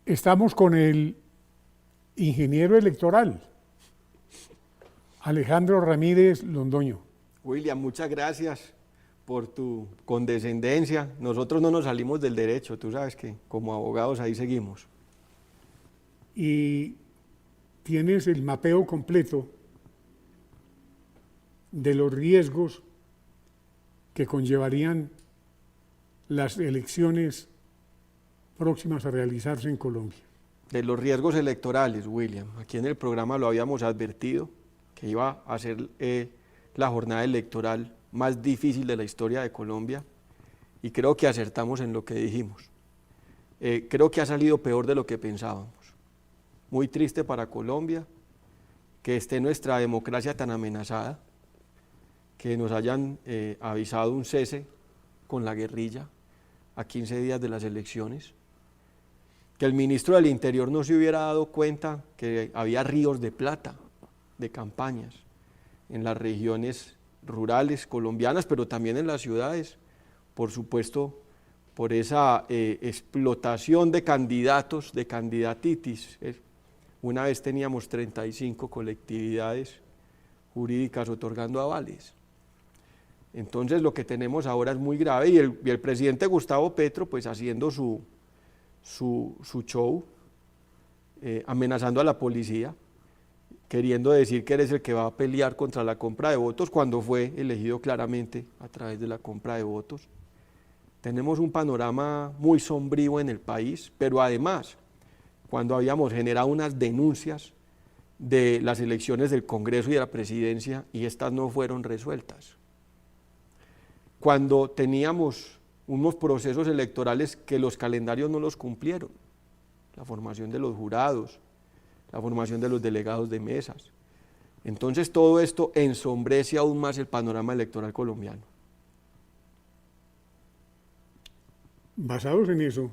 Estamos con el ingeniero electoral, Alejandro Ramírez Londoño. William, muchas gracias por tu condescendencia. Nosotros no nos salimos del derecho, tú sabes que como abogados ahí seguimos. Y tienes el mapeo completo de los riesgos que conllevarían las elecciones próximas a realizarse en Colombia. De los riesgos electorales, William, aquí en el programa lo habíamos advertido, que iba a ser la jornada electoral más difícil de la historia de Colombia, y creo que acertamos en lo que dijimos. Creo que ha salido peor de lo que pensábamos. Muy triste para Colombia que esté nuestra democracia tan amenazada, que nos hayan avisado un cese con la guerrilla a 15 días de las elecciones, que el ministro del Interior no se hubiera dado cuenta que había ríos de plata, de campañas, en las regiones rurales colombianas, pero también en las ciudades, por supuesto, por esa explotación de candidatos, de candidatitis. Una vez teníamos 35 colectividades jurídicas otorgando avales. Entonces lo que tenemos ahora es muy grave y el presidente Gustavo Petro, pues haciendo su show, amenazando a la policía, queriendo decir que eres el que va a pelear contra la compra de votos cuando fue elegido claramente a través de la compra de votos. Tenemos un panorama muy sombrío en el país, pero además, cuando habíamos generado unas denuncias de las elecciones del Congreso y de la Presidencia y estas no fueron resueltas. Cuando teníamos unos procesos electorales que los calendarios no los cumplieron, la formación de los jurados, la formación de los delegados de mesas. Entonces todo esto ensombrece aún más el panorama electoral colombiano. Basados en eso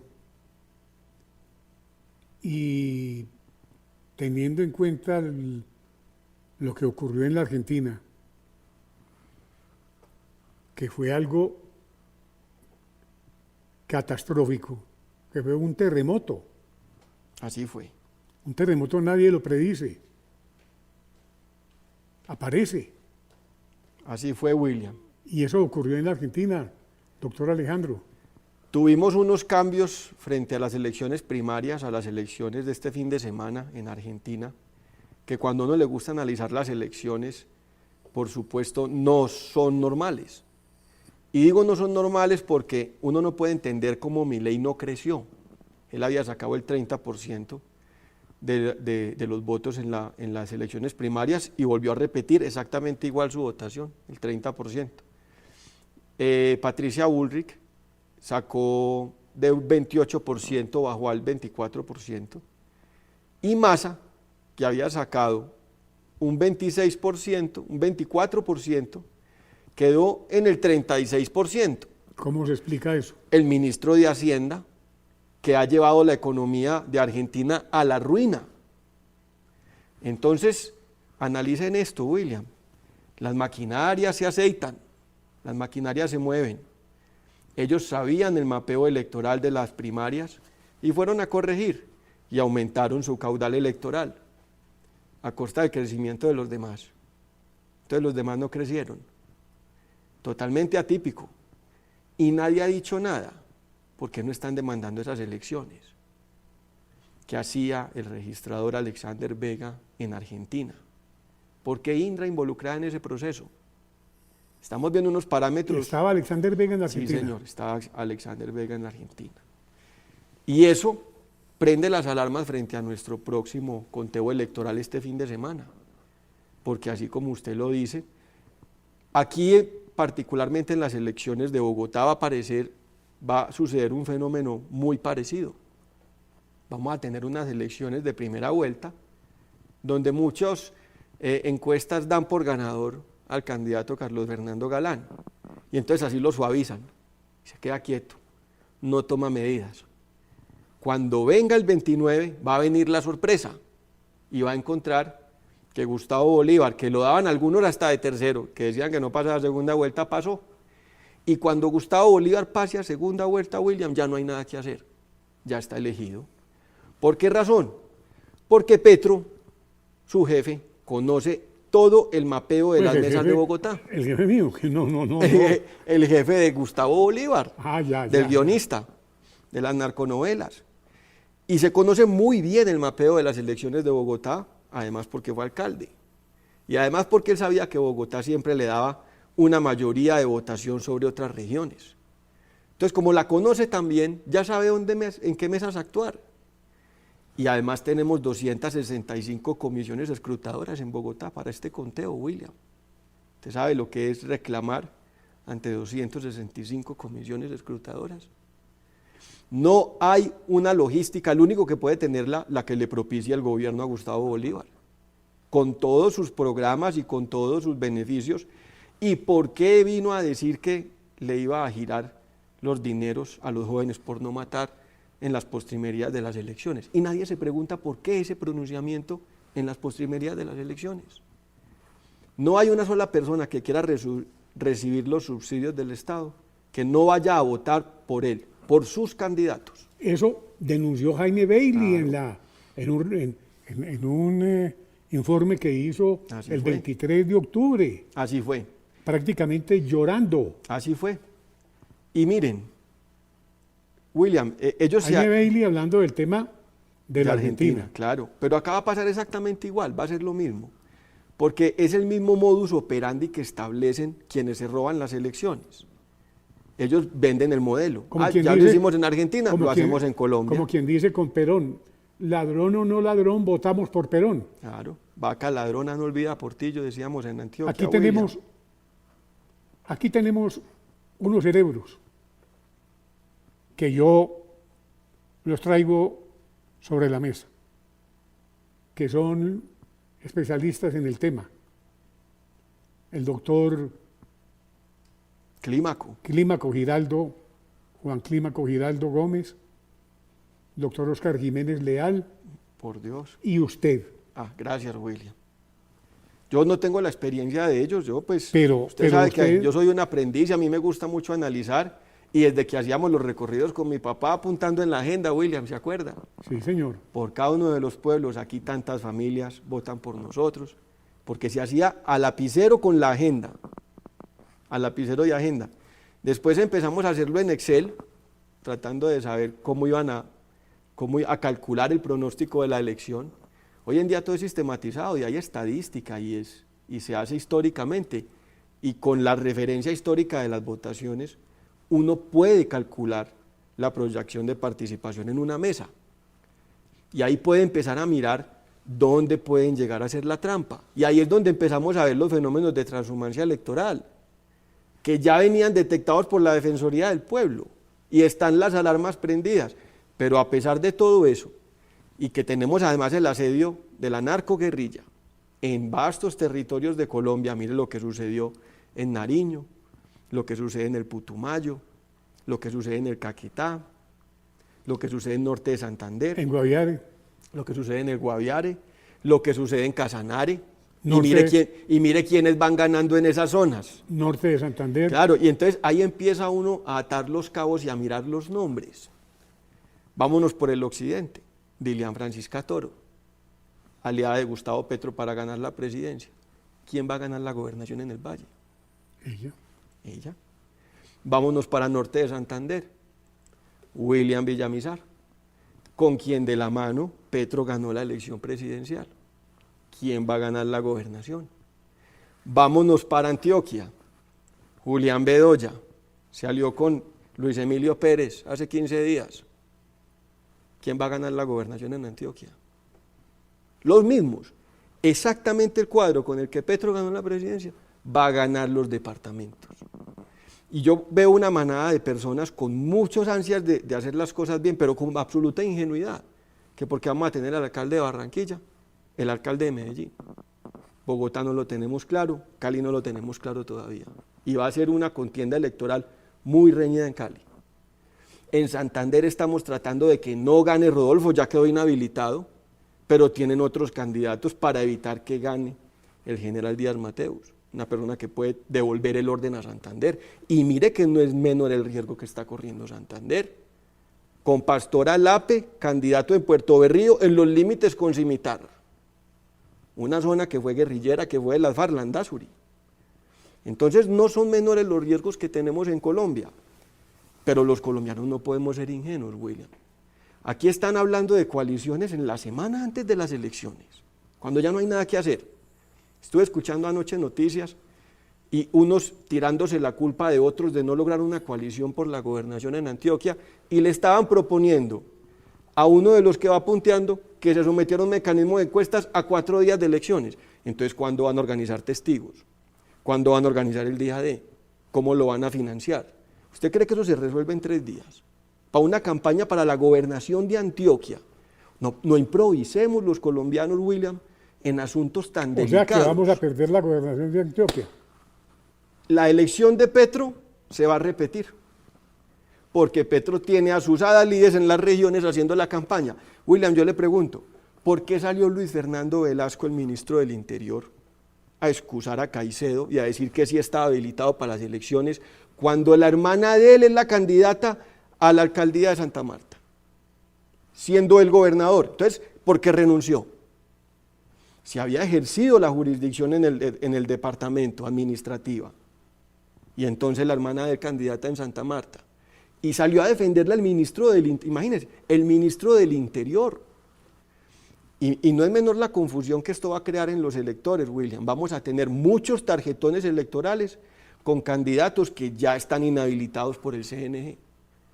y teniendo en cuenta lo que ocurrió en la Argentina, que fue algo catastrófico, que fue un terremoto. Así fue. Un terremoto nadie lo predice. Aparece. Así fue, William. Y eso ocurrió en la Argentina, doctor Alejandro. Tuvimos unos cambios frente a las elecciones primarias, a las elecciones de este fin de semana en Argentina, que cuando a uno le gusta analizar las elecciones, por supuesto, no son normales. Y digo no son normales porque uno no puede entender cómo Milei no creció. Él había sacado el 30% de los votos en las elecciones primarias y volvió a repetir exactamente igual su votación, el 30%. Patricia Bullrich sacó de un 28%, bajó al 24%, y Massa, que había sacado un 26%, un 24%, quedó en el 36%. ¿Cómo se explica eso? El ministro de Hacienda, que ha llevado la economía de Argentina a la ruina. Entonces, analicen esto, William. Las maquinarias se aceitan, las maquinarias se mueven. Ellos sabían el mapeo electoral de las primarias y fueron a corregir y aumentaron su caudal electoral a costa del crecimiento de los demás. Entonces los demás no crecieron. Totalmente atípico. Y nadie ha dicho nada. ¿Por qué no están demandando esas elecciones? ¿Qué hacía el registrador Alexander Vega en Argentina? ¿Por qué Indra involucrada en ese proceso? Estamos viendo unos parámetros. ¿Estaba Alexander Vega en Argentina? Sí, señor, estaba Alexander Vega en Argentina. Y eso prende las alarmas frente a nuestro próximo conteo electoral este fin de semana. Porque así como usted lo dice, aquí particularmente en las elecciones de Bogotá va a suceder un fenómeno muy parecido. Vamos a tener unas elecciones de primera vuelta donde muchas encuestas dan por ganador al candidato Carlos Fernando Galán y entonces así lo suavizan, se queda quieto, no toma medidas. Cuando venga el 29 va a venir la sorpresa y va a encontrar que Gustavo Bolívar, que lo daban algunos hasta de tercero, que decían que no pasaba a segunda vuelta, pasó. Y cuando Gustavo Bolívar pase a segunda vuelta, William, ya no hay nada que hacer, ya está elegido. ¿Por qué razón? Porque Petro, su jefe, conoce todo el mapeo de Pues las el mesas jefe- de Bogotá. El jefe mío, que no. El jefe de Gustavo Bolívar, Ya. del guionista, de las narconovelas. Y se conoce muy bien el mapeo de las elecciones de Bogotá, además porque fue alcalde. Y además porque él sabía que Bogotá siempre le daba una mayoría de votación sobre otras regiones. Entonces, como la conoce también, ya sabe en qué mesas actuar. Y además tenemos 265 comisiones escrutadoras en Bogotá para este conteo, William. Usted sabe lo que es reclamar ante 265 comisiones escrutadoras. No hay una logística, el único que puede tenerla, la que le propicia el gobierno a Gustavo Bolívar, con todos sus programas y con todos sus beneficios. ¿Y por qué vino a decir que le iba a girar los dineros a los jóvenes por no matar en las postrimerías de las elecciones? Y nadie se pregunta por qué ese pronunciamiento en las postrimerías de las elecciones. No hay una sola persona que quiera recibir los subsidios del Estado que no vaya a votar por él, por sus candidatos. Eso denunció Jaime Bailey en un informe que hizo Así el fue. 23 de octubre, Así fue, prácticamente llorando. así fue. Y miren, William, ellos Jaime Bailey hablando del tema de la Argentina. claro, pero acá va a pasar exactamente igual, va a ser lo mismo, porque es el mismo modus operandi que establecen quienes se roban las elecciones. Ellos venden el modelo. Como Ya quien lo dice- hicimos en Argentina, como lo quien- hacemos en Colombia. Como quien dice con Perón, ladrón o no ladrón, votamos por Perón. Claro, vaca ladrona no olvida Portillo, decíamos en Antioquia. Aquí tenemos unos cerebros que yo los traigo sobre la mesa, que son especialistas en el tema. El doctor Clímaco, Juan Clímaco Giraldo Gómez, doctor Oscar Jiménez Leal por Dios. y usted. Gracias, William. Yo no tengo la experiencia de ellos, usted Pero sabe que usted- yo soy un aprendiz y a mí me gusta mucho analizar, y desde que hacíamos los recorridos con mi papá apuntando en la agenda, William, ¿se acuerda? Sí, señor. Por cada uno de los pueblos, aquí tantas familias votan por nosotros, porque se hacía a lapicero con la agenda, a lapicero y agenda. Después empezamos a hacerlo en Excel, tratando de saber cómo iban a calcular el pronóstico de la elección. Hoy en día todo es sistematizado y hay estadística y se hace históricamente, y con la referencia histórica de las votaciones uno puede calcular la proyección de participación en una mesa. Y ahí puede empezar a mirar dónde pueden llegar a ser la trampa. Y ahí es donde empezamos a ver los fenómenos de transhumancia electoral, que ya venían detectados por la Defensoría del Pueblo, y están las alarmas prendidas. Pero a pesar de todo eso, y que tenemos además el asedio de la narcoguerrilla en vastos territorios de Colombia, mire lo que sucedió en Nariño, lo que sucede en el Putumayo, lo que sucede en el Caquetá, lo que sucede en norte de Santander, En Guaviare, lo que sucede en el Guaviare, lo que sucede en Casanare, Norte- y mire quiénes van ganando en esas zonas. norte de Santander. Claro, y entonces ahí empieza uno a atar los cabos y a mirar los nombres. Vámonos por el occidente. Dilian Francisca Toro, aliada de Gustavo Petro para ganar la presidencia. ¿Quién va a ganar la gobernación en el Valle? Ella. Ella. Vámonos para norte de Santander. William Villamizar, con quien de la mano Petro ganó la elección presidencial. ¿Quién va a ganar la gobernación? Vámonos para Antioquia. Julián Bedoya se alió con Luis Emilio Pérez hace 15 días. ¿Quién va a ganar la gobernación en Antioquia? Los mismos. Exactamente el cuadro con el que Petro ganó la presidencia va a ganar los departamentos. Y yo veo una manada de personas con muchas ansias de hacer las cosas bien, pero con absoluta ingenuidad, que porque vamos a tener al alcalde de Barranquilla, el alcalde de Medellín. Bogotá no lo tenemos claro, Cali no lo tenemos claro todavía. Y va a ser una contienda electoral muy reñida en Cali. En Santander estamos tratando de que no gane Rodolfo, ya quedó inhabilitado, pero tienen otros candidatos para evitar que gane el general Díaz Mateus, una persona que puede devolver el orden a Santander. Y mire que no es menor el riesgo que está corriendo Santander. con Pastora Lape, candidato en Puerto Berrío, en los límites con Cimitarra, una zona que fue guerrillera, que fue de las FARC, Landazuri. Entonces no son menores los riesgos que tenemos en Colombia, pero los colombianos no podemos ser ingenuos, William. Aquí están hablando de coaliciones en la semana antes de las elecciones, cuando ya no hay nada que hacer. Estuve escuchando anoche noticias y unos tirándose la culpa de otros de no lograr una coalición por la gobernación en Antioquia, y le estaban proponiendo a uno de los que va punteando que se sometiera a un mecanismo de encuestas a 4 días de elecciones. Entonces, ¿cuándo van a organizar testigos? ¿Cuándo van a organizar el día D? ¿Cómo lo van a financiar? ¿Usted cree que eso se resuelve en 3 días? Para una campaña para la gobernación de Antioquia. No improvisemos los colombianos, William, en asuntos tan delicados. O sea que vamos a perder la gobernación de Antioquia. La elección de Petro se va a repetir, porque Petro tiene a sus adalides en las regiones haciendo la campaña. William, yo le pregunto, ¿por qué salió Luis Fernando Velasco, el ministro del Interior, a excusar a Caicedo y a decir que sí estaba habilitado para las elecciones, cuando la hermana de él es la candidata a la alcaldía de Santa Marta, siendo el gobernador? Entonces, ¿por qué renunció? Se había ejercido la jurisdicción en el departamento administrativa, y entonces la hermana del candidata en Santa Marta, y salió a defenderla el ministro del Interior, imagínense, el ministro del Interior. Y no es menor la confusión que esto va a crear en los electores, William. Vamos a tener muchos tarjetones electorales con candidatos que ya están inhabilitados por el CNG.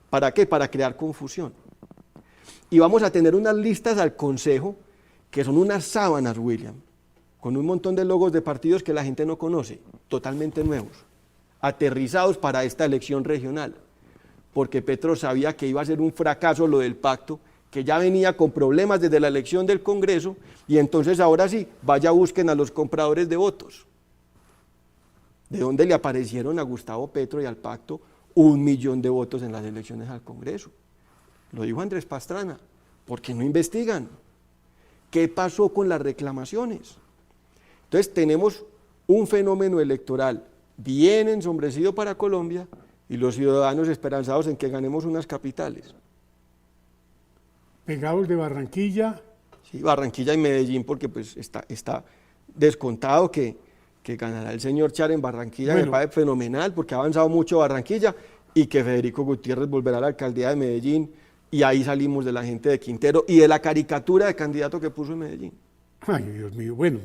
¿Para qué? Para crear confusión. Y vamos a tener unas listas al Consejo que son unas sábanas, William, con un montón de logos de partidos que la gente no conoce, totalmente nuevos, aterrizados para esta elección regional, porque Petro sabía que iba a ser un fracaso lo del pacto, que ya venía con problemas desde la elección del Congreso, y entonces ahora sí, vaya busquen a los compradores de votos. ¿De dónde le aparecieron a Gustavo Petro y al pacto 1 millón de votos en las elecciones al Congreso? Lo dijo Andrés Pastrana. ¿Por qué no investigan? ¿Qué pasó con las reclamaciones? Entonces tenemos un fenómeno electoral bien ensombrecido para Colombia y los ciudadanos esperanzados en que ganemos unas capitales. Pegados de Barranquilla. Sí, Barranquilla y Medellín, porque pues está descontado que ganará el señor Char en Barranquilla, bueno, me parece fenomenal, porque ha avanzado mucho Barranquilla, y que Federico Gutiérrez volverá a la alcaldía de Medellín, y ahí salimos de la gente de Quintero y de la caricatura de candidato que puso en Medellín. Ay, Dios mío, bueno.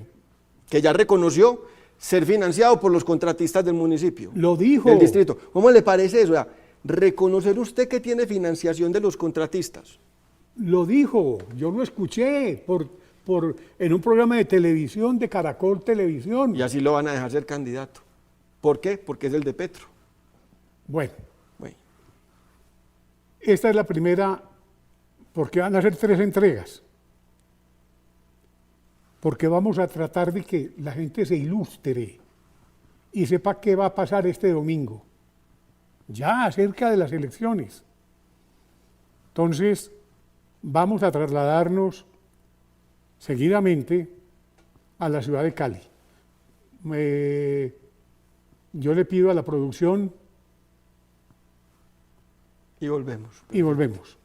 Que ya reconoció ser financiado por los contratistas del municipio. Lo dijo. Del distrito. ¿Cómo le parece eso? O sea, reconocer usted que tiene financiación de los contratistas. Lo dijo, yo lo escuché en un programa de televisión, de Caracol Televisión. Y así lo van a dejar ser candidato. ¿Por qué? Porque es el de Petro. Bueno. Esta es la primera, porque van a ser 3 entregas. Porque vamos a tratar de que la gente se ilustre y sepa qué va a pasar este domingo, ya acerca de las elecciones. Entonces, vamos a trasladarnos seguidamente a la ciudad de Cali. Yo le pido a la producción. Y volvemos. Y volvemos.